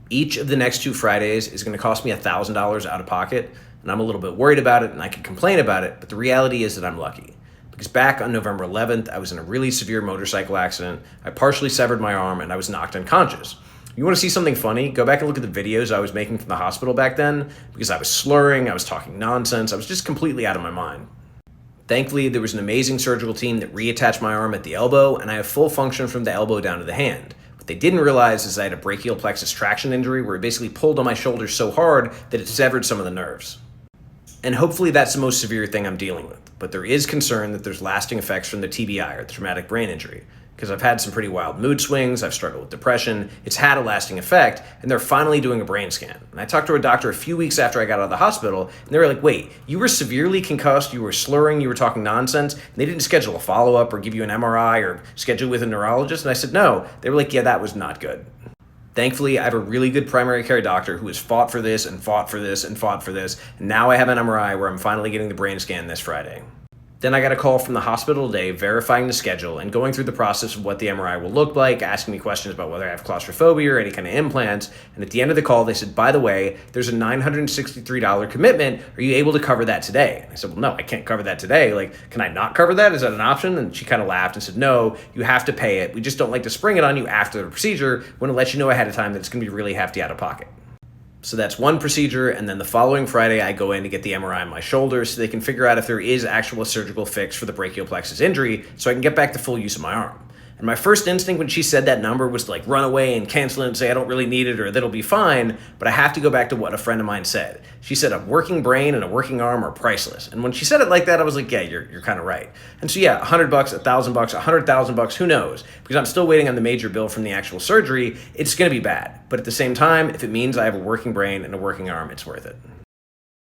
Each of the next 2 Fridays is going to cost me $1,000 out of pocket, and I'm a little bit worried about it, and I could complain about it, but the reality is that I'm lucky. Because back on November 11th, I was in a really severe motorcycle accident. I partially severed my arm, and I was knocked unconscious. You want to see something funny? Go back and look at the videos I was making from the hospital back then, because I was slurring, I was talking nonsense, I was just completely out of my mind. Thankfully, there was an amazing surgical team that reattached my arm at the elbow, and I have full function from the elbow down to the hand. What they didn't realize is I had a brachial plexus traction injury where it basically pulled on my shoulder so hard that it severed some of the nerves. And hopefully that's the most severe thing I'm dealing with, but there is concern that there's lasting effects from the TBI, or the traumatic brain injury, because I've had some pretty wild mood swings, I've struggled with depression, it's had a lasting effect, and they're finally doing a brain scan. And I talked to a doctor a few weeks after I got out of the hospital, and they were like, wait, you were severely concussed, you were slurring, you were talking nonsense, and they didn't schedule a follow-up or give you an MRI or schedule with a neurologist? And I said, no. They were like, yeah, that was not good. Thankfully, I have a really good primary care doctor who has fought for this and fought for this and fought for this, and now I have an MRI where I'm finally getting the brain scan this Friday. Then I got a call from the hospital today verifying the schedule and going through the process of what the MRI will look like, asking me questions about whether I have claustrophobia or any kind of implants. And at the end of the call, they said, by the way, there's a $963 commitment. Are you able to cover that today? And I said, well, no, I can't cover that today. Like, can I not cover that? Is that an option? And she kind of laughed and said, no, you have to pay it. We just don't like to spring it on you after the procedure. We want to let you know ahead of time that it's going to be really hefty out of pocket. So that's one procedure, and then the following Friday, I go in to get the MRI on my shoulder so they can figure out if there is actual surgical fix for the brachial plexus injury so I can get back to full use of my arm. And my first instinct when she said that number was to like run away and cancel it and say I don't really need it or that'll be fine, but I have to go back to what a friend of mine said. She said a working brain and a working arm are priceless. And when she said it like that, I was like, yeah, you're kind of right. And so yeah, $100, $1,000, $100,000, who knows? Because I'm still waiting on the major bill from the actual surgery, it's gonna be bad. But at the same time, if it means I have a working brain and a working arm, it's worth it.